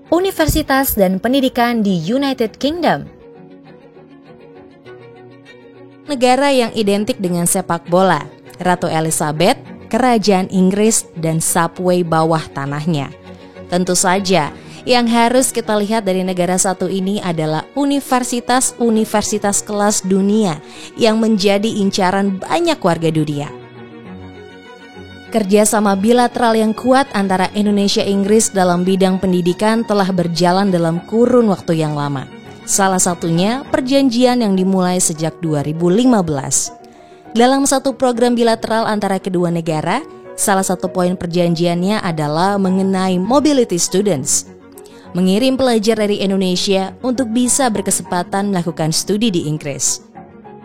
Universitas dan pendidikan di United Kingdom. Negara yang identik dengan sepak bola, Ratu Elizabeth, Kerajaan Inggris, dan subway bawah tanahnya. Tentu saja, yang harus kita lihat dari negara satu ini adalah universitas-universitas kelas dunia yang menjadi incaran banyak warga dunia. Kerjasama bilateral yang kuat antara Indonesia-Inggris dalam bidang pendidikan telah berjalan dalam kurun waktu yang lama. Salah satunya perjanjian yang dimulai sejak 2015. Dalam satu program bilateral antara kedua negara, salah satu poin perjanjiannya adalah mengenai mobility students. Mengirim pelajar dari Indonesia untuk bisa berkesempatan melakukan studi di Inggris.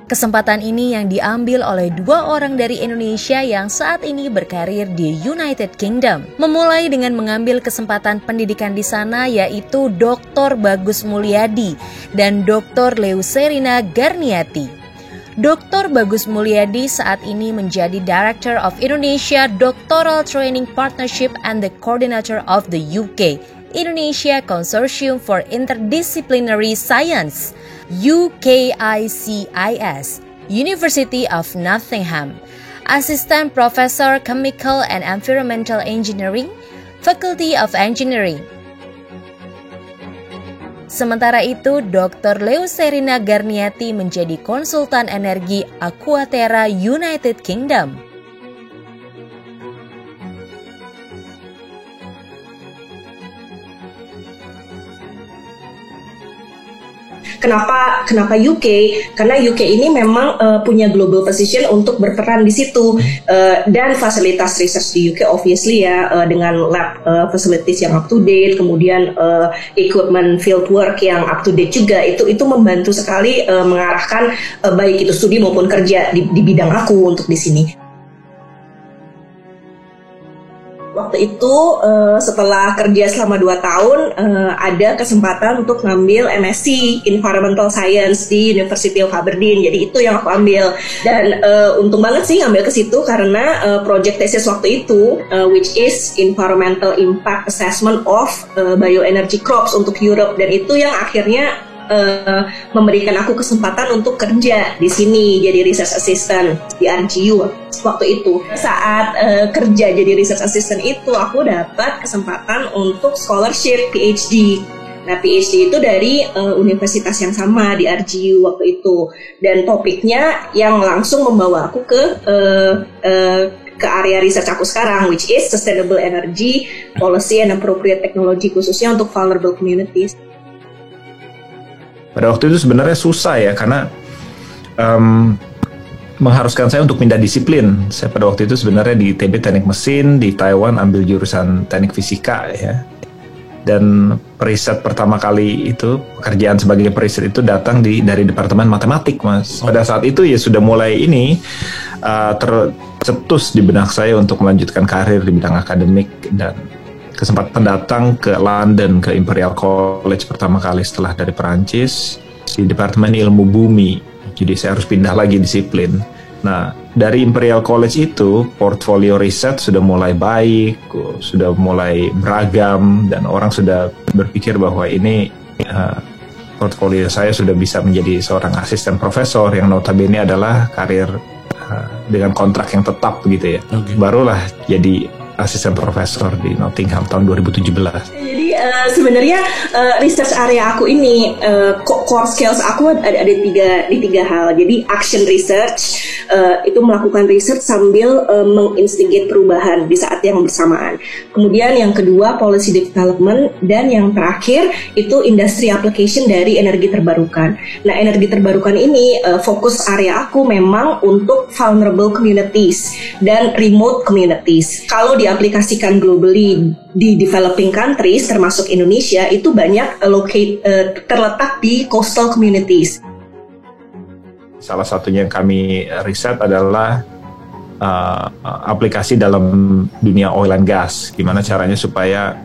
Kesempatan ini yang diambil oleh 2 orang dari Indonesia yang saat ini berkarir di United Kingdom. Memulai dengan mengambil kesempatan pendidikan di sana yaitu Dr. Bagus Mulyadi dan Dr. Leuserina Garniati. Dr. Bagus Mulyadi saat ini menjadi Director of Indonesia Doctoral Training Partnership and the Coordinator of the UK Indonesia Consortium for Interdisciplinary Science, UKICIS, University of Nottingham, Assistant Professor Chemical and Environmental Engineering, Faculty of Engineering. Sementara itu, Dr. Leuserina Garniati menjadi konsultan energi Aquaterra United Kingdom. Kenapa UK? Karena UK ini memang punya global position untuk berperan di situ dan fasilitas research di UK obviously ya dengan lab facilities yang up to date, kemudian equipment field work yang up to date juga itu membantu sekali mengarahkan baik itu studi maupun kerja di bidang aku untuk di sini. Waktu itu setelah kerja selama 2 tahun ada kesempatan untuk ngambil MSc Environmental Science di University of Aberdeen. Jadi itu yang aku ambil dan untung banget sih ngambil ke situ karena project thesis waktu itu which is Environmental Impact Assessment of Bioenergy Crops untuk Europe, dan itu yang akhirnya memberikan aku kesempatan untuk kerja di sini jadi research assistant di RGU waktu itu. Saat kerja jadi research assistant itu aku dapat kesempatan untuk scholarship PhD. Nah, PhD itu dari universitas yang sama di RGU waktu itu, dan topiknya yang langsung membawa aku ke area research aku sekarang, which is sustainable energy policy and appropriate technology, khususnya untuk vulnerable communities. Pada waktu itu sebenarnya susah ya, karena mengharuskan saya untuk pindah disiplin. Saya pada waktu itu sebenarnya di ITB Teknik Mesin, di Taiwan ambil jurusan Teknik Fisika ya. Dan periset pertama kali itu, pekerjaan sebagai periset itu datang dari Departemen Matematik, Mas. Pada saat itu ya sudah mulai tercetus di benak saya untuk melanjutkan karir di bidang akademik, dan kesempatan datang ke London, ke Imperial College pertama kali setelah dari Perancis di Departemen Ilmu Bumi. Jadi saya harus pindah lagi disiplin. Nah, dari Imperial College itu portfolio riset sudah mulai baik, sudah mulai beragam, dan orang sudah berpikir bahwa ini portfolio saya sudah bisa menjadi seorang asisten profesor yang notabene adalah karir dengan kontrak yang tetap gitu ya. Okay. Barulah jadi asisten profesor di Nottingham tahun 2017. Jadi sebenarnya research area aku ini core skills aku ada di tiga hal. Jadi action research itu melakukan research sambil menginstigate perubahan di saat yang bersamaan. Kemudian yang kedua policy development, dan yang terakhir itu industry application dari energi terbarukan. Nah, energi terbarukan ini fokus area aku memang untuk vulnerable communities dan remote communities. Kalau diaplikasikan globally di developing countries termasuk Indonesia itu banyak terletak di coastal communities. Salah satunya yang kami riset adalah aplikasi dalam dunia oil and gas. Gimana caranya supaya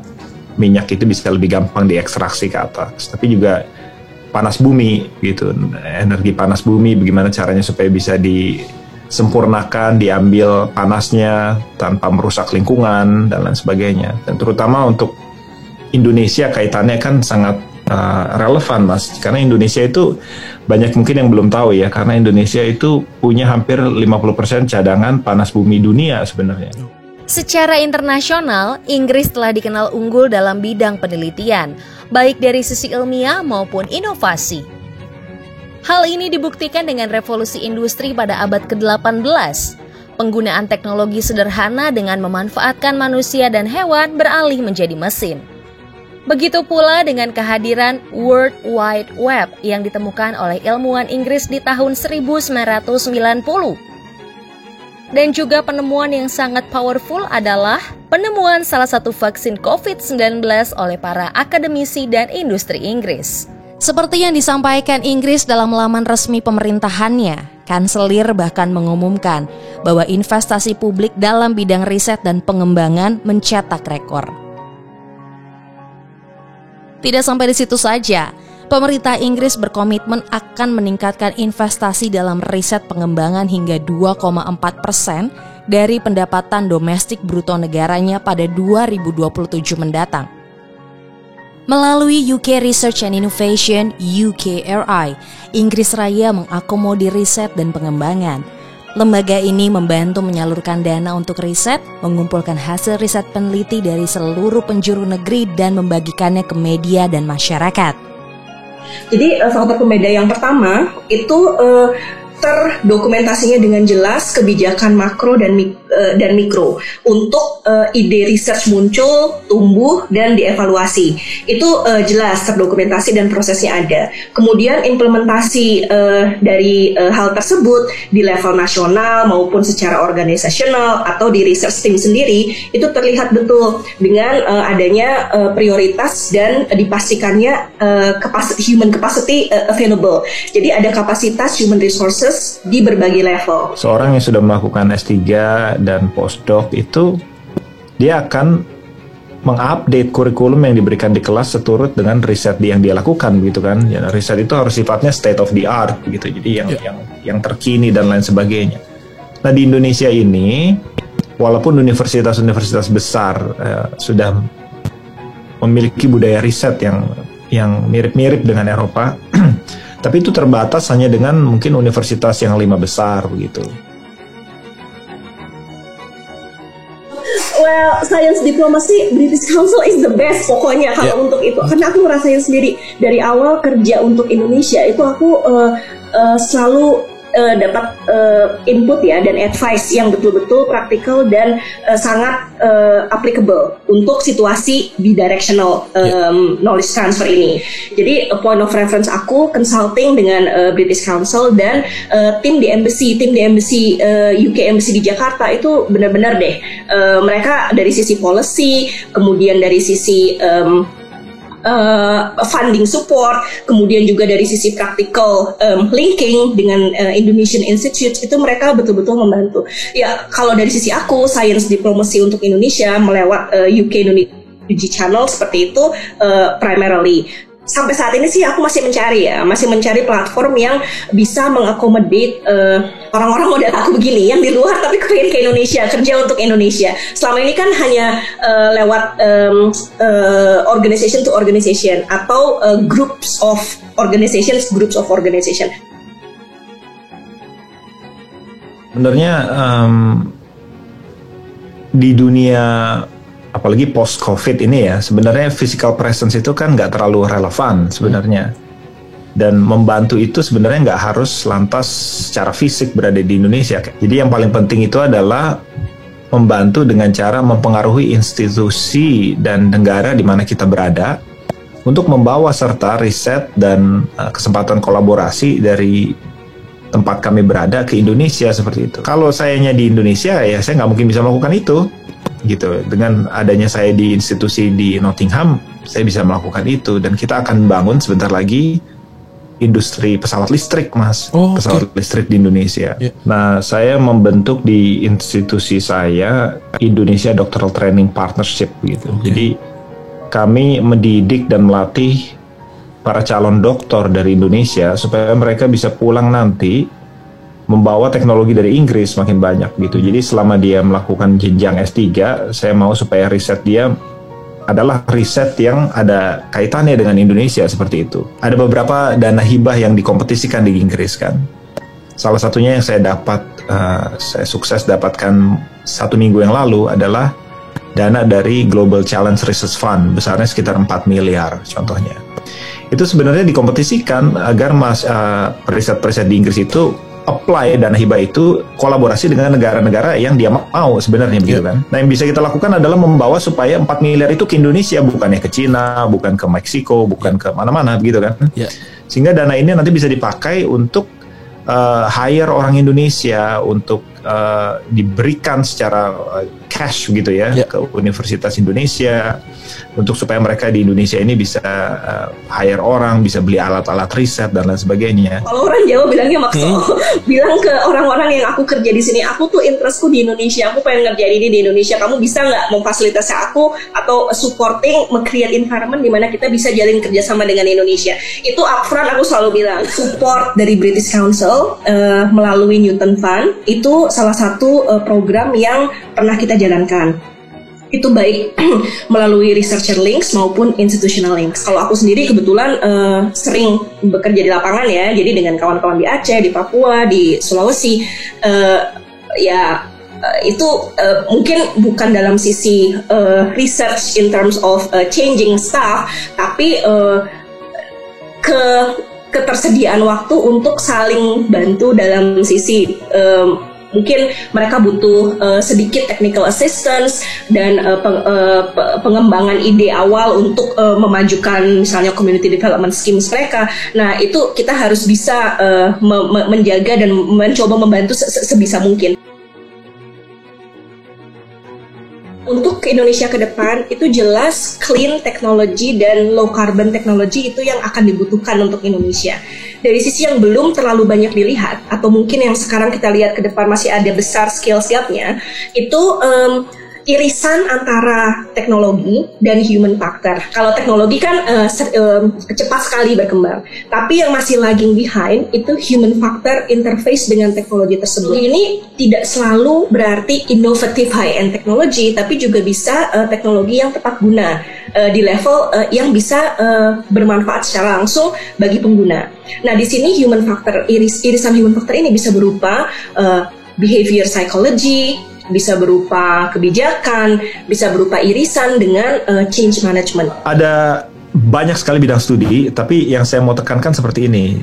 minyak itu bisa lebih gampang diekstraksi ke atas. Tapi juga panas bumi gitu, energi panas bumi, bagaimana caranya supaya bisa disempurnakan, diambil panasnya tanpa merusak lingkungan dan lain sebagainya. Dan terutama untuk Indonesia kaitannya kan sangat relevan, Mas, karena Indonesia itu banyak mungkin yang belum tahu ya, karena Indonesia itu punya hampir 50% cadangan panas bumi dunia sebenarnya. Secara internasional, Inggris telah dikenal unggul dalam bidang penelitian, baik dari sisi ilmiah maupun inovasi. Hal ini dibuktikan dengan revolusi industri pada abad ke-18. Penggunaan teknologi sederhana dengan memanfaatkan manusia dan hewan beralih menjadi mesin. Begitu pula dengan kehadiran World Wide Web yang ditemukan oleh ilmuwan Inggris di tahun 1990. Dan juga penemuan yang sangat powerful adalah penemuan salah satu vaksin COVID-19 oleh para akademisi dan industri Inggris. Seperti yang disampaikan Inggris dalam laman resmi pemerintahannya, Kanselir bahkan mengumumkan bahwa investasi publik dalam bidang riset dan pengembangan mencetak rekor. Tidak sampai di situ saja, pemerintah Inggris berkomitmen akan meningkatkan investasi dalam riset pengembangan hingga 2,4% dari pendapatan domestik bruto negaranya pada 2027 mendatang. Melalui UK Research and Innovation (UKRI), Inggris Raya mengakomodir riset dan pengembangan. Lembaga ini membantu menyalurkan dana untuk riset, mengumpulkan hasil riset peneliti dari seluruh penjuru negeri dan membagikannya ke media dan masyarakat. Jadi faktor pembeda yang pertama itu terdokumentasinya dengan jelas kebijakan makro dan mikro untuk ide research muncul, tumbuh, dan dievaluasi. Itu jelas terdokumentasi dan prosesnya ada. Kemudian implementasi dari hal tersebut di level nasional maupun secara organisasional atau di research team sendiri itu terlihat betul dengan adanya prioritas dan dipastikannya human capacity available. Jadi ada kapasitas human resources di berbagai level. Seorang yang sudah melakukan S3 dan postdoc itu dia akan mengupdate kurikulum yang diberikan di kelas seturut dengan riset yang dia lakukan, gitu kan. Ya, riset itu harus sifatnya state of the art gitu. Jadi yang terkini dan lain sebagainya. Nah, di Indonesia ini walaupun universitas-universitas besar sudah memiliki budaya riset yang mirip-mirip dengan Eropa, tapi itu terbatas hanya dengan mungkin universitas yang 5 besar begitu. Well, science diplomacy, British Council is the best pokoknya kalau untuk itu. Karena aku ngerasain sendiri dari awal kerja untuk Indonesia itu aku selalu dapat input ya dan advice yang betul-betul praktikal dan sangat applicable untuk situasi bidirectional knowledge transfer ini. Jadi point of reference aku consulting dengan British Council dan tim di embassy UK Embassy di Jakarta itu benar-benar deh mereka dari sisi policy, kemudian dari sisi funding support, kemudian juga dari sisi practical linking dengan Indonesian Institute itu mereka betul-betul membantu. Ya kalau dari sisi aku science diplomacy untuk Indonesia melewat UK Indonesia Channel seperti itu primarily. Sampai saat ini sih aku masih mencari platform yang bisa mengakomodate orang-orang model aku begini yang di luar tapi pengen ke Indonesia, kerja untuk Indonesia. Selama ini kan hanya lewat organization to organization atau groups of organization. Sebenarnya di dunia apalagi post-COVID ini ya, sebenarnya physical presence itu kan nggak terlalu relevan sebenarnya. Dan membantu itu sebenarnya nggak harus lantas secara fisik berada di Indonesia. Jadi yang paling penting itu adalah membantu dengan cara mempengaruhi institusi dan negara di mana kita berada untuk membawa serta riset dan kesempatan kolaborasi dari tempat kami berada ke Indonesia seperti itu. Kalau sayanya di Indonesia ya saya nggak mungkin bisa melakukan itu. Gitu. Dengan adanya saya di institusi di Nottingham, saya bisa melakukan itu dan kita akan bangun sebentar lagi industri pesawat listrik, Mas. Pesawat listrik di Indonesia. Nah, saya membentuk di institusi saya Indonesia Doctoral Training Partnership gitu. Jadi kami mendidik dan melatih para calon doktor dari Indonesia supaya mereka bisa pulang nanti membawa teknologi dari Inggris makin banyak gitu. Jadi selama dia melakukan jenjang S3, saya mau supaya riset dia adalah riset yang ada kaitannya dengan Indonesia seperti itu. Ada beberapa dana hibah yang dikompetisikan di Inggris kan. Salah satunya yang saya sukses dapatkan 1 minggu yang lalu adalah dana dari Global Challenge Research Fund, besarnya sekitar 4 miliar contohnya. Itu sebenarnya dikompetisikan agar riset-riset di Inggris itu apply dana hibah itu kolaborasi dengan negara-negara yang dia mau sebenarnya begitu kan. Nah yang bisa kita lakukan adalah membawa supaya 4 miliar itu ke Indonesia, bukannya ke Cina, bukan ke Meksiko, bukan ke mana-mana begitu kan. Sehingga dana ini nanti bisa dipakai untuk hire orang Indonesia, untuk diberikan secara cash gitu ya ke Universitas Indonesia, untuk supaya mereka di Indonesia ini bisa hire orang, bisa beli alat-alat riset dan lain sebagainya. Kalau orang Jawa bilangnya makso, bilang ke orang-orang yang aku kerja di sini, aku tuh interestku di Indonesia, aku pengen ngerjain ini di Indonesia, kamu bisa nggak memfasilitasi aku atau supporting, create environment di mana kita bisa jalin kerjasama dengan Indonesia. Itu upfront aku selalu bilang. Support dari British Council melalui Newton Fund itu salah satu program yang pernah kita jalankan. Itu baik melalui researcher links maupun institutional links. Kalau aku sendiri kebetulan sering bekerja di lapangan ya, jadi dengan kawan-kawan di Aceh, di Papua, di Sulawesi, itu mungkin bukan dalam sisi research in terms of changing stuff, tapi ketersediaan waktu untuk saling bantu dalam sisi mungkin mereka butuh sedikit technical assistance dan pengembangan ide awal untuk memajukan misalnya community development schemes mereka. Nah itu kita harus bisa menjaga dan mencoba membantu sebisa mungkin. Untuk Indonesia ke depan itu jelas clean technology dan low carbon technology itu yang akan dibutuhkan untuk Indonesia. Dari sisi yang belum terlalu banyak dilihat atau mungkin yang sekarang kita lihat ke depan masih ada besar skill-nya, itu irisan antara teknologi dan human factor. Kalau teknologi kan cepat sekali berkembang, tapi yang masih lagging behind itu human factor interface dengan teknologi tersebut. Ini tidak selalu berarti innovative high-end technology, tapi juga bisa teknologi yang tepat guna di level yang bisa bermanfaat secara langsung bagi pengguna. Nah, di sini human factor, irisan human factor ini bisa berupa behavior psychology, bisa berupa kebijakan, bisa berupa irisan dengan change management. Ada banyak sekali bidang studi, tapi yang saya mau tekankan seperti ini,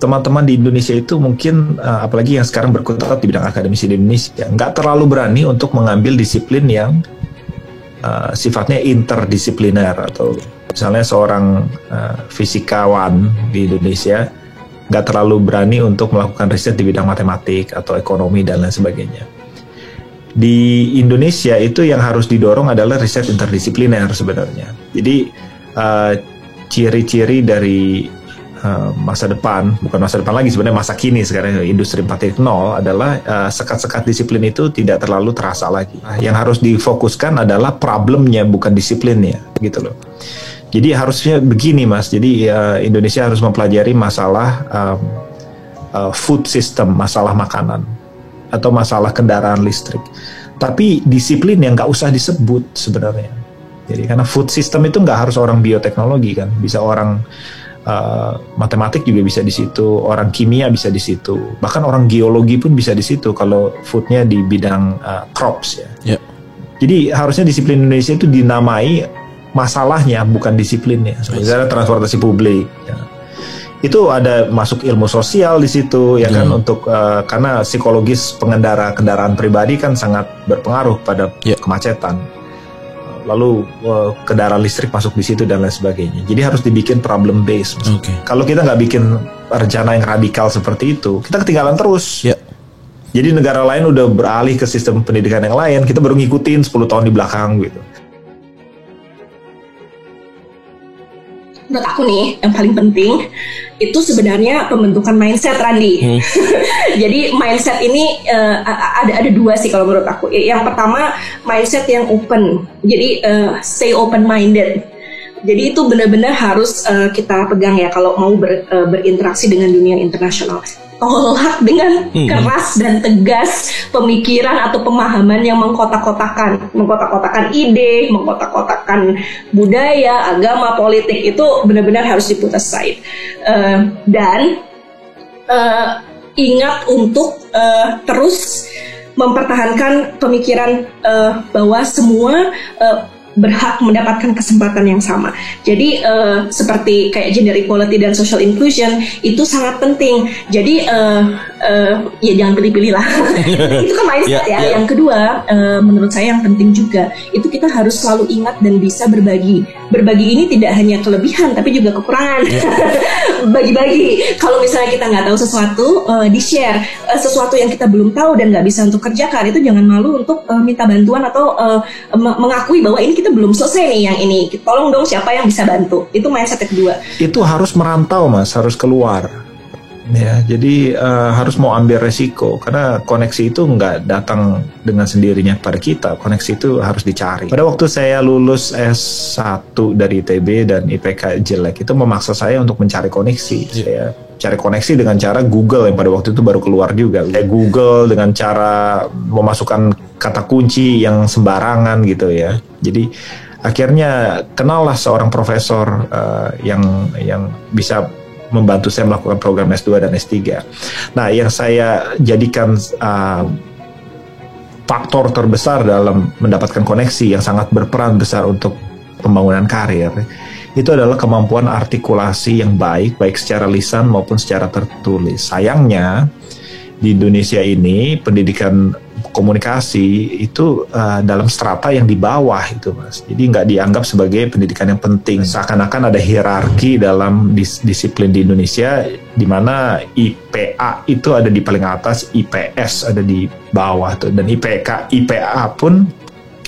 teman-teman di Indonesia itu mungkin, apalagi yang sekarang berkutat di bidang akademisi di Indonesia, nggak terlalu berani untuk mengambil disiplin yang sifatnya interdisipliner, atau misalnya seorang fisikawan di Indonesia nggak terlalu berani untuk melakukan riset di bidang matematik atau ekonomi dan lain sebagainya. Di Indonesia itu yang harus didorong adalah riset interdisipliner sebenarnya. Jadi ciri-ciri dari masa depan, bukan masa depan lagi sebenarnya, masa kini sekarang industri 4.0 adalah sekat-sekat disiplin itu tidak terlalu terasa lagi. Yang harus difokuskan adalah problemnya, bukan disiplinnya, gitu loh. Jadi harusnya begini Mas, jadi Indonesia harus mempelajari masalah food system, masalah makanan, atau masalah kendaraan listrik. Tapi disiplin yang nggak usah disebut sebenarnya. Jadi karena food system itu nggak harus orang bioteknologi kan, bisa orang matematik juga bisa di situ, orang kimia bisa di situ, bahkan orang geologi pun bisa di situ kalau foodnya di bidang crops ya. Jadi harusnya disiplin Indonesia itu dinamai masalahnya, bukan disiplinnya. Misalnya transportasi publik. Ya. Itu ada masuk ilmu sosial di situ ya kan, untuk karena psikologis pengendara kendaraan pribadi kan sangat berpengaruh pada kemacetan. Lalu kendaraan listrik masuk di situ dan lain sebagainya. Jadi harus dibikin problem based. Kalau kita nggak bikin rencana yang radikal seperti itu, kita ketinggalan terus. Jadi negara lain udah beralih ke sistem pendidikan yang lain, kita baru ngikutin 10 tahun di belakang gitu. Menurut aku nih, yang paling penting itu sebenarnya pembentukan mindset, Randi. Jadi mindset ini ada dua sih kalau menurut aku. Yang pertama, mindset yang open. Jadi stay open minded. Jadi itu benar-benar harus kita pegang ya kalau mau berinteraksi dengan dunia internasional. tolak dengan keras dan tegas pemikiran atau pemahaman yang mengkotak-kotakan ide, mengkotak-kotakan budaya, agama, politik. Itu benar-benar harus di put aside. Dan ingat untuk terus mempertahankan pemikiran bahwa semua berhak mendapatkan kesempatan yang sama. Jadi seperti kayak gender equality dan social inclusion itu sangat penting. Jadi ya jangan pilih-pilih lah. Itu kan mindset ya. Yang kedua, menurut saya yang penting juga itu kita harus selalu ingat dan bisa berbagi. Berbagi ini tidak hanya kelebihan tapi juga kekurangan. Bagi-bagi. Kalau misalnya kita nggak tahu sesuatu, di-share. Sesuatu yang kita belum tahu dan nggak bisa untuk kerjakan, itu jangan malu untuk minta bantuan atau mengakui bahwa ini kita belum selesai nih yang ini. Tolong dong siapa yang bisa bantu. Itu mindset kedua. Itu harus merantau, Mas, harus keluar. Ya, jadi harus mau ambil resiko karena koneksi itu nggak datang dengan sendirinya pada kita. Koneksi itu harus dicari. Pada waktu saya lulus S1 dari ITB dan IPK jelek, itu memaksa saya untuk mencari koneksi. Saya cari koneksi dengan cara Google yang pada waktu itu baru keluar juga. Saya Google dengan cara memasukkan kata kunci yang sembarangan gitu ya. Jadi akhirnya kenallah seorang profesor yang bisa membantu saya melakukan program S2 dan S3. Nah, yang saya jadikan faktor terbesar dalam mendapatkan koneksi yang sangat berperan besar untuk pembangunan karir, itu adalah kemampuan artikulasi yang baik secara lisan maupun secara tertulis. Sayangnya, di Indonesia ini, pendidikan komunikasi itu dalam strata yang di bawah itu, Mas. Jadi nggak dianggap sebagai pendidikan yang penting. Seakan-akan ada hierarki dalam disiplin di Indonesia, di mana IPA itu ada di paling atas, IPS ada di bawah tuh, dan IPA pun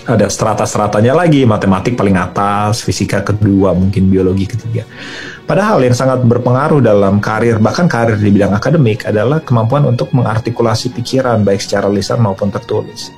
ada strata-stratanya lagi, matematik paling atas, fisika kedua, mungkin biologi ketiga. Padahal yang sangat berpengaruh dalam karir, bahkan karir di bidang akademik, adalah kemampuan untuk mengartikulasi pikiran baik secara lisan maupun tertulis.